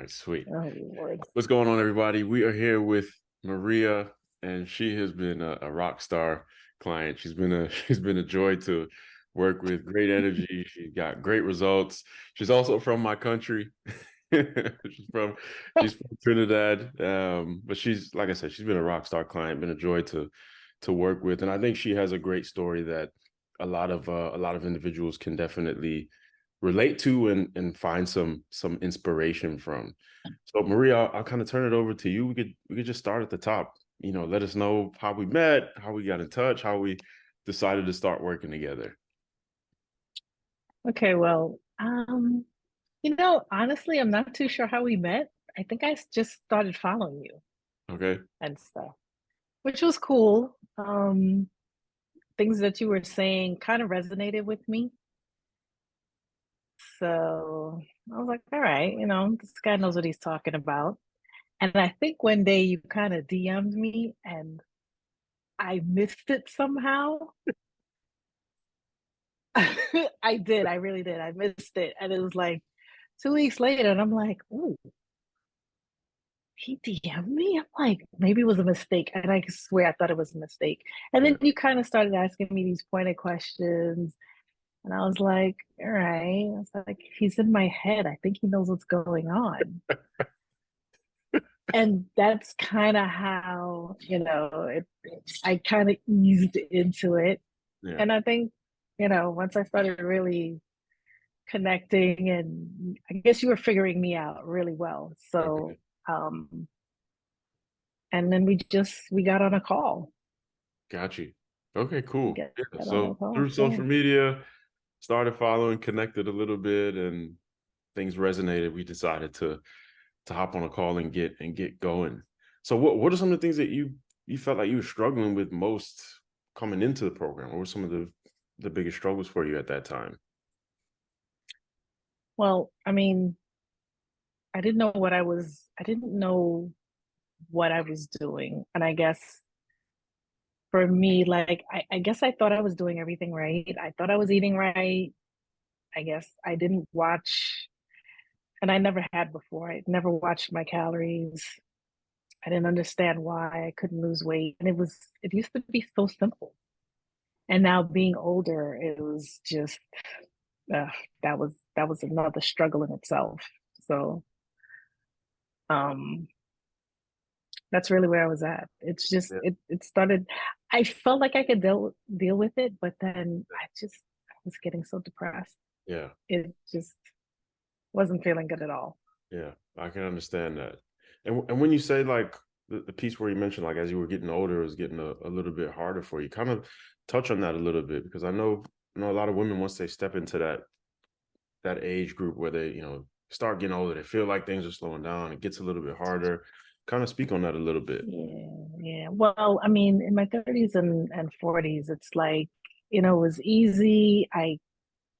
Right, sweet. Oh, Lord. What's going on, everybody? We are here with Maria, and she has been a rock star client. She's been a she's been a joy to work with. Great energy. She's got great results. She's also from my country. she's from she's from Trinidad. But she's, like I said, she's been a rock star client. Been a joy to work with, and I think she has a great story that a lot of individuals can definitely relate to and find some inspiration from. So Maria, I'll kind of turn it over to you. We could just start at the top. Let us know how we met, how we got in touch, how we decided to start working together. Okay, well, honestly, I'm not too sure how we met. I think just started following you Okay. and stuff, which was cool. Things that you were saying kind of resonated with me. So I was like, all right, this guy knows what he's talking about. And I think one day you kind of DM'd me and I missed it somehow. I did. I really did. I missed it. And it was like 2 weeks later, and I'm like, ooh, he DM'd me. I'm like, maybe it was a mistake. And I swear I thought it was a mistake. And Yeah. then you kind of started asking me these pointed questions. And I was like, all right. I was like, he's in my head. I think he knows what's going on. And that's kind of how, I kind of eased into it. Yeah. And I think, once I started really connecting, and I guess you were figuring me out really well. So, Okay. and then we got on a call. Got you. Okay, We cool. got, Yeah. got on a So call. through Yeah. social media, started following, connected a little bit, and things resonated. We decided to hop on a call and get going. So what are some of the things that you felt like you were struggling with most coming into the program? What were some of the biggest struggles for you at that time? Well, I mean, I didn't know what I was doing. And I guess for me, like, I guess I thought I was doing everything right. I thought I was eating right. I guess I didn't watch, and I never had before. I never watched my calories. I didn't understand why I couldn't lose weight. And it used to be so simple. And now being older, it was just, uh, that was another struggle in itself. So, um, that's really where I was at. It's just, Yeah. it started, I felt like I could deal with it, but then I was getting so depressed. Yeah. It just wasn't feeling good at all. Yeah. I can understand that. And when you say like the piece where you mentioned like as you were getting older, it was getting a little bit harder for you. Kind of touch on that a little bit because I know a lot of women once they step into that age group where they, start getting older, they feel like things are slowing down. It gets a little bit harder. Kind of speak on that a little bit. Yeah, yeah. Well, I mean, in my 30s and 40s, it's like, it was easy. I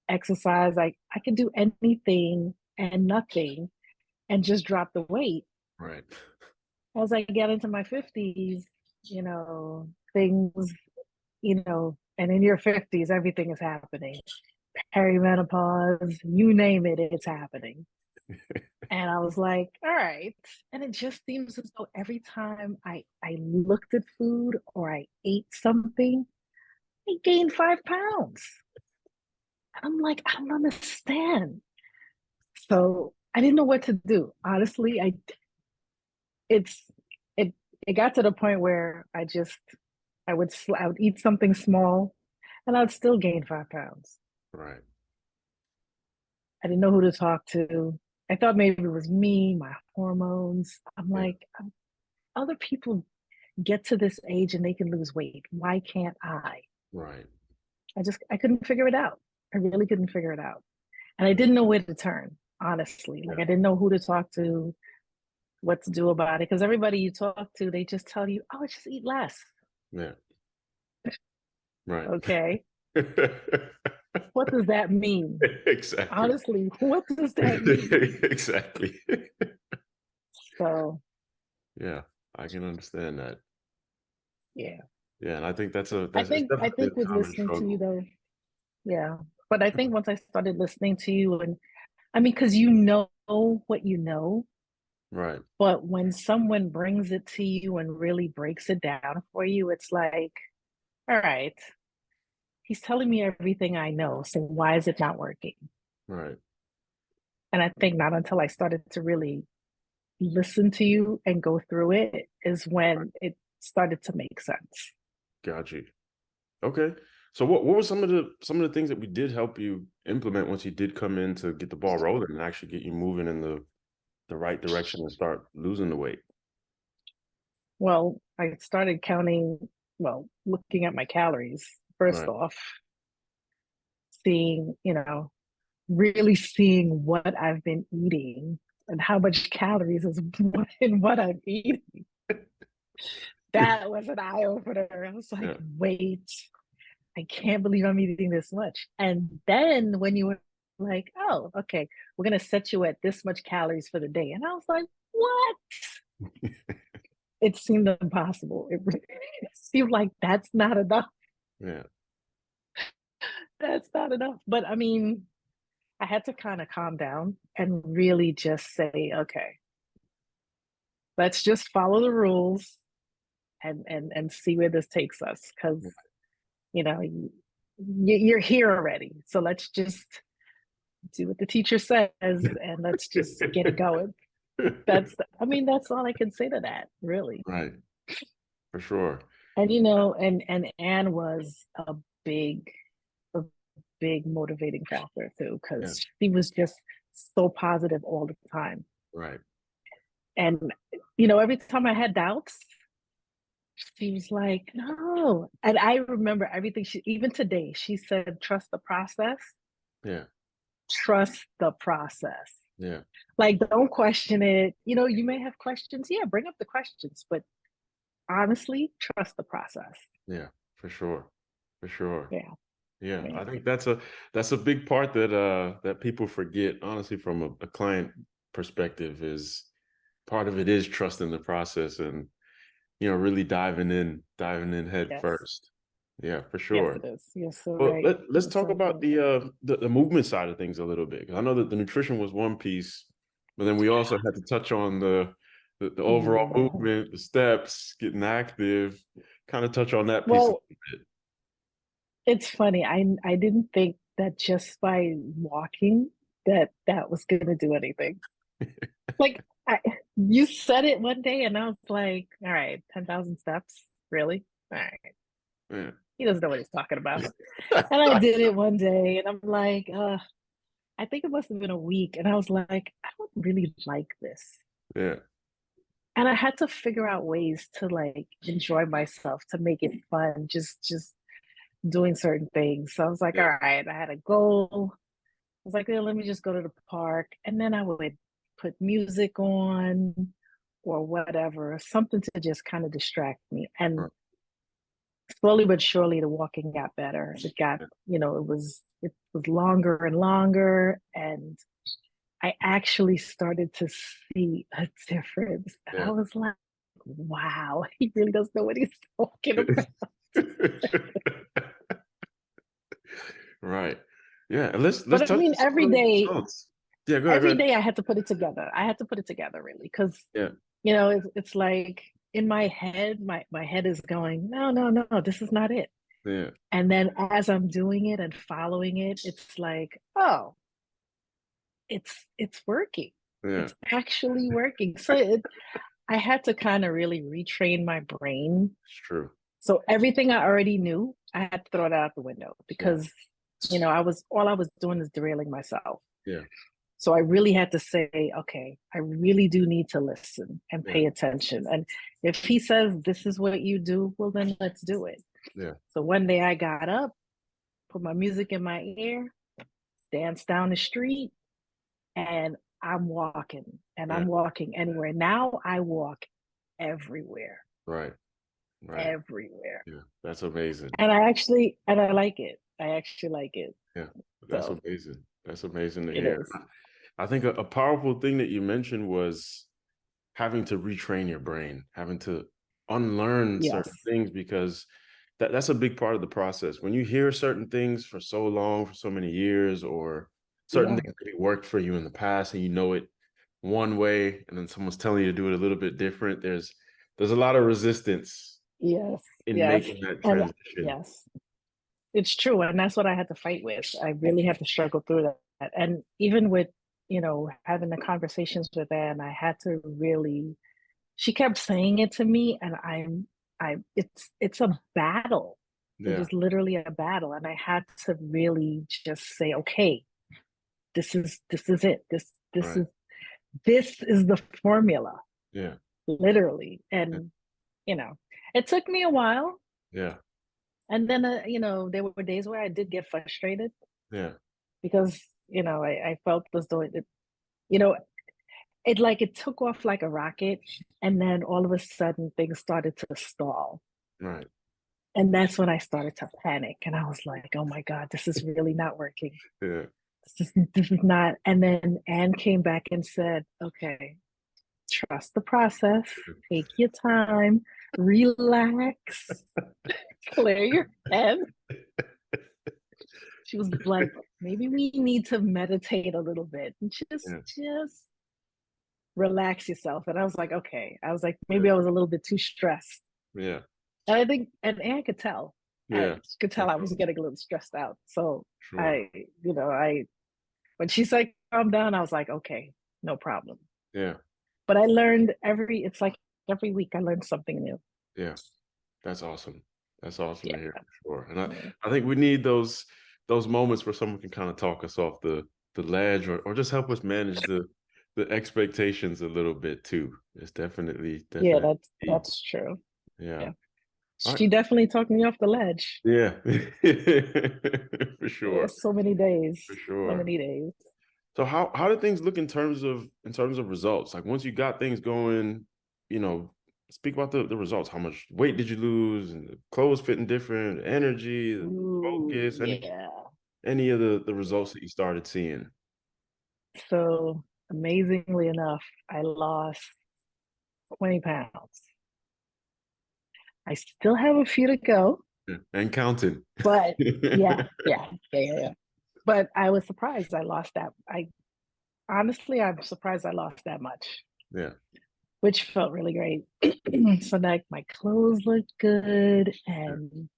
exercise. I could do anything and nothing and just drop the weight. Right. As I get into my 50s, things, and in your 50s, everything is happening. Perimenopause, you name it, it's happening. And I was like, all right. And it just seems as though every time I looked at food or I ate something, I gained 5 pounds. And I'm like, I don't understand. So I didn't know what to do. Honestly, it's it it got to the point where I would eat something small and I'd still gain 5 pounds. Right. I didn't know who to talk to. I thought maybe it was me, my hormones. I'm Yeah. like, other people get to this age and they can lose weight. Why can't I? Right. I couldn't figure it out. I really couldn't figure it out. And I didn't know where to turn, honestly. Like Yeah. I didn't know who to talk to, what to do about it. Because everybody you talk to, they just tell you, oh, just eat less. Yeah. Right. Okay. What does that mean? Exactly. Honestly, what does that mean? Exactly. So Yeah, I can understand that. yeah. Yeah, and I think that's a I that's it's think I definitely think with a common listening to you struggle. though, yeah. But I think once I started listening to you, and I mean, because you know what you know, Right. But when someone brings it to you and really breaks it down for you, it's like, all right, he's telling me everything I know. So why is it not working? Right. And I think not until I started to really listen to you and go through it is Right. when it started to make sense. Got you. Okay. So what were some of the things that we did help you implement once you did come in to get the ball rolling and actually get you moving in the right direction and start losing the weight? Well, I started counting, well, looking at my calories first Right. off, seeing, really seeing what I've been eating and how much calories is in what I'm eating. That was an eye opener. I was like, Yeah. wait, I can't believe I'm eating this much. And then when you were like, oh, okay, we're going to set you at this much calories for the day. And I was like, what? It seemed impossible. It seemed like that's not enough. Yeah. That's not enough. But I mean, I had to kind of calm down and really just say, okay, let's just follow the rules and see where this takes us. Because you know you're here already, so let's just do what the teacher says and let's just get it going. That's, I mean, that's all I can say to that, really. Right. For sure. And and Anne was big a big motivating factor too, Yeah. because she was just so positive all the time. Right. And every time I had doubts, she was like, no. And I remember everything even today, she said, trust the process, Yeah. trust the process. Yeah. Like, don't question it. You may have questions. Yeah, bring up the questions, but honestly, trust the process. Yeah. For sure. For sure. Yeah. Yeah, Yeah. I think that's a big part that people forget, honestly, from a client perspective is part of it is trusting the process and really diving in head Yes. first. Yeah, for Yes, sure. it is. You're so Well, right. let's You're talk so about right. the movement side of things a little bit. 'Cause I know that the nutrition was one piece, but then we also had to touch on the overall Yeah. movement, the steps, getting active, kind of touch on that piece a Well, little bit. it's funny. I didn't think that just by walking that was gonna do anything. Like, you said it one day, and I was like, "All right, 10,000 steps, really? All right, Yeah. he doesn't know what he's talking about." And I did it one day, and I'm like, I think it must have been a week, and I was like, I don't really like this. Yeah. And I had to figure out ways to like enjoy myself, to make it fun, just doing certain things. So I was like, Yeah. all right, I had a goal. I was like, let me just go to the park. And then I would put music on or whatever, something to just kind of distract me. And Right. slowly but surely the walking got better. It got, Yeah. it was longer and longer. And I actually started to see a difference. And I Yeah. was like, wow, he really does know what he's talking about. Right. Yeah, and let's But I touch mean, on some of the results. Yeah, go ahead, go every ahead. day I had to put it together. I had to put it together really, because Yeah, it's like in my head, my head is going, no, no, no, this is not it. yeah, And then as I'm doing it and following it, it's like, oh, it's working. yeah, It's actually working. So I had to kind of really retrain my brain. it's true. So everything I already knew, I had to throw that out the window, Yeah, because I was doing is derailing myself. yeah, So I really had to say, okay, I really do need to listen and yeah, pay attention. And if he says this is what you do, well, then let's do it. yeah, So one day I got up, put my music in my ear, danced down the street, and I'm walking and yeah. I'm walking anywhere. Now I walk everywhere, Right, right. everywhere. Yeah, that's amazing. And I like it. I actually like it. Yeah, that's So amazing. That's amazing to it hear. is. I think a powerful thing that you mentioned was having to retrain your brain, having to unlearn certain Yes. things because that's a big part of the process. When you hear certain things for so long, for so many years, or certain Yeah. things that worked for you in the past and you know it one way and then someone's telling you to do it a little bit different, there's a lot of resistance Yes, in yes, making that and transition. yes, it's true, and that's what I had to fight with. I really had to struggle through that, and even with having the conversations with Anne, I had to really. She kept saying it to me, and it's a battle. It Yeah, is literally a battle, and I had to really just say, okay, this is it. right. This is the formula, Yeah, literally. yeah, And you know, it took me a while, yeah, and then there were days where I did get frustrated yeah, because I felt as though you know it took off like a rocket, and then all of a sudden things started to stall. right. And that's when I started to panic, and I was like, "Oh my God, this is really not working. Yeah, This is not." And then Anne came back and said, "Okay, trust the process. Take your time, relax, clear your head." She was like, "Maybe we need to meditate a little bit and yeah, just relax yourself." And I was like, "Okay." I was like, yeah, maybe I was a little bit too stressed. yeah, And I think, and Anne could tell. yeah, She could for tell I was sure, getting a little stressed out. So sure. I, when she said calm down, I was like, okay, no problem. Yeah, But I learned it's like every week I learned something new. yeah. That's awesome. That's awesome to Yeah. hear for sure. And Yeah. I think we need those moments where someone can kind of talk us off the ledge or just help us manage the expectations a little bit too. It's Yeah, definitely that's key. that's true. Yeah. Yeah. All right. She definitely talked me off the ledge. Yeah. For sure. So many days. For So sure. many days. So how did things look in terms of results? Like once you got things going, you know, speak about the results. How much weight did you lose? And the clothes fitting different, energy, the Ooh, focus, yeah. any of the Yeah. results that you started seeing. So amazingly enough, I lost 20 pounds. I still have a few to go, Yeah. And counting. but yeah, yeah. But I was surprised I lost that. I'm surprised I lost that much, Yeah. which felt really great. So like my clothes look good Yeah. and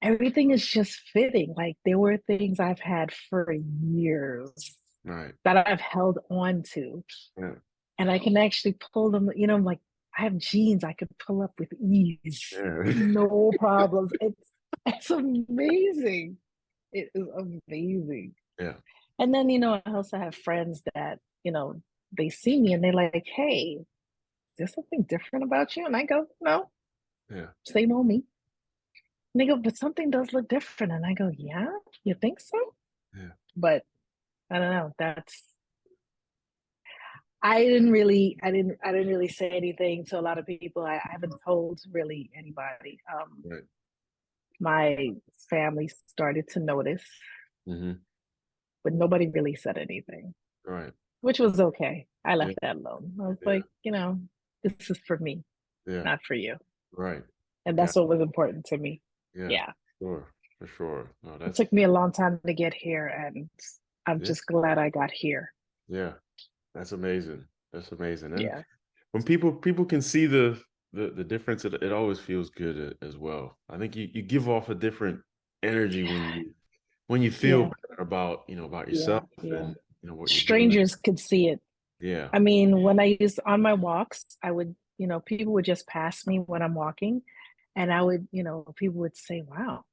everything is just fitting. Like there were things I've had for years Right. that I've held on to, Yeah. and I can actually pull them. Like I have jeans I could pull up with ease, Yeah. no problems. It's amazing. It is amazing. Yeah. And then, I also have friends that, they see me and they're like, hey, is there something different about you? And I go, no, Yeah. same old me. And they go, but something does look different. And I go, yeah, you think so? Yeah. But I don't know. I didn't really say anything to a lot of people. I haven't told really anybody. Right. My family started to notice, Hmm. but nobody really said anything, Right. which was okay. I Yeah. left that alone. I was Yeah. like, this is for me, Yeah. not for you. Right. And Got that's what was important to me. yeah. Yeah. Sure. For sure. No, It that's took me a long time to get here, and I'm yeah. just glad I got here. Yeah. That's amazing. That's amazing. And Yeah. when people can see the difference, it always feels good as well. I think you give off a different energy when you feel Yeah. better about about yourself Yeah. Yeah. and what you're doing. Strangers could see it. Yeah, I mean, when I used on my walks, I would, people would just pass me when I'm walking, and I would, people would say, wow,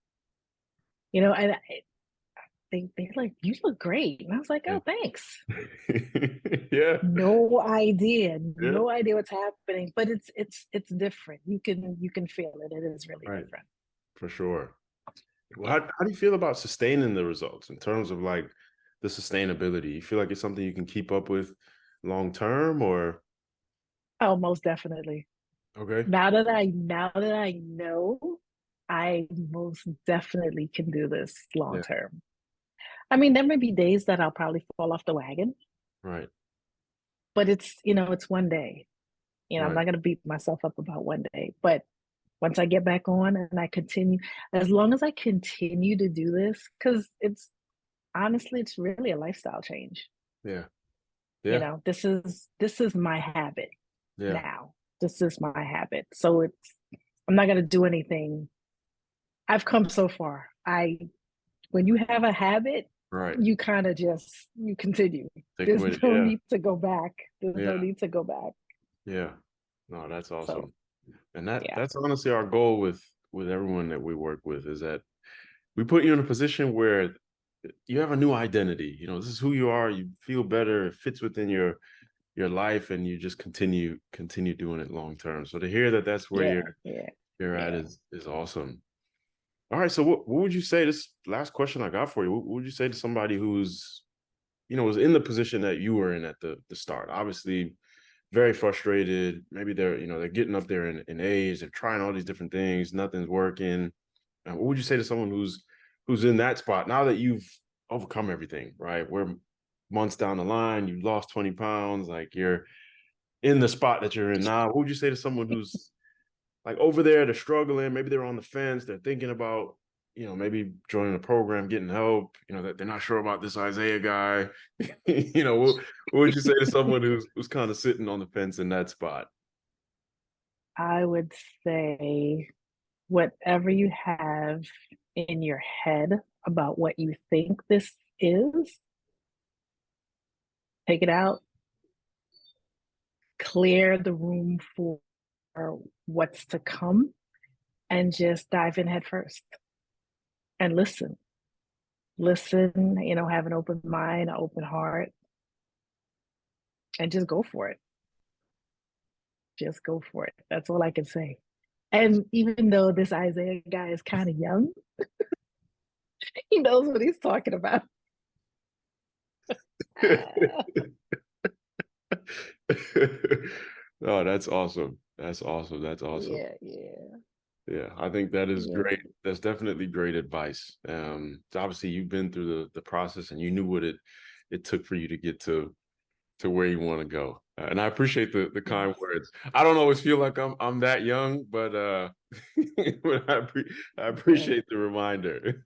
and they like, you look great. And I was like, yeah, oh, thanks. yeah, yeah. No idea what's happening, but it's different. You can feel it. It is really Right, different. for sure. Well, Yeah. how do you feel about sustaining the results in terms of like the sustainability? You feel like it's something you can keep up with long term, or Oh, most definitely. okay, Now that I know, I most definitely can do this long yeah, term. I mean, there may be days that I'll probably fall off the wagon, right, but it's one day. I'm right, not gonna beat myself up about one day. But once I get back on and I continue, as long as I continue to do this, because it's honestly, it's really a lifestyle change. yeah. You Yeah. know, this is my habit Yeah. now. This is my habit. So I'm not gonna do anything. I've come so far. I When you have a habit, Right. you kind of just you continue. Stick There's with it. no Yeah. need to go back. There's Yeah. no need to go back. Yeah. No, that's So awesome. And that yeah, that's honestly our goal with everyone that we work with, is that we put you in a position where you have a new identity. You know, this is who you are. You feel better. It fits within your life, and you just continue doing it long term. So to hear that that's where yeah, yeah, you're at yeah. is awesome. All right. So what would you say? This last question I got for you. What would you say to somebody who's, was in the position that you were in at the start? Obviously, very frustrated. Maybe they're getting up there in age. They're trying all these different things. Nothing's working. And what would you say to someone who's in that spot now that you've overcome everything, right? We're months down the line, you've lost 20 pounds, like you're in the spot that you're in now. What would you say to someone who's like over there, they're struggling, maybe they're on the fence, they're thinking about, maybe joining a program, getting help, that they're not sure about this Isaiah guy. What would you say to someone who's kind of sitting on the fence in that spot? I would say whatever you have in your head about what you think this is, take it out, clear the room for what's to come, and just dive in head first and listen. Listen, have an open mind, an open heart, and just go for it. Just go for it. That's all I can say. That's And even though this Isaiah guy is kind of young, he knows what he's talking about. Oh, that's awesome. That's awesome. That's awesome. Yeah, yeah, Yeah, I think that is yeah, great. That's definitely great advice. Obviously you've been through the process, and you knew what it took for you to get to where you want to go. And I appreciate the kind yes, words. I don't always feel like I'm that young, but but I yeah. appreciate the reminder.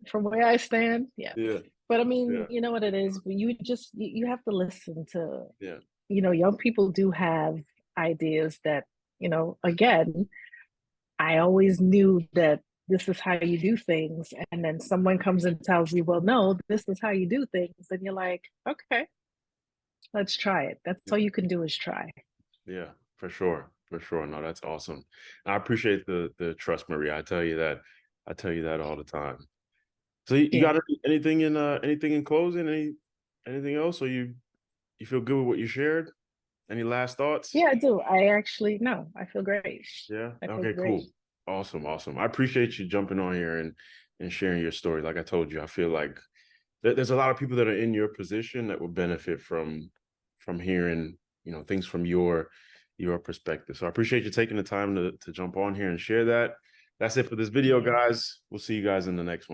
From where I stand, yes. Yeah, But I mean, yeah, you know what it is? You have to listen to, yeah, young people do have ideas that, again, I always knew that this is how you do things. And then someone comes and tells you, well, no, this is how you do things. And you're like, okay, let's try it. That's all you can do is try. yeah, for sure. For sure. No, that's awesome. I appreciate the trust, Maria. I tell you that. I tell you that all the time. So you Yeah. got anything in closing? Anything else? Or you feel good with what you shared? Any last thoughts? Yeah, I do. I actually, no, I feel great. Yeah. I feel Okay, great. cool. Awesome, awesome. I appreciate you jumping on here and sharing your story. Like I told you, I feel like there's a lot of people that are in your position that would benefit from hearing, things from your perspective. So I appreciate you taking the time to jump on here and share that. That's it for this video, Yeah. guys. We'll see you guys in the next one.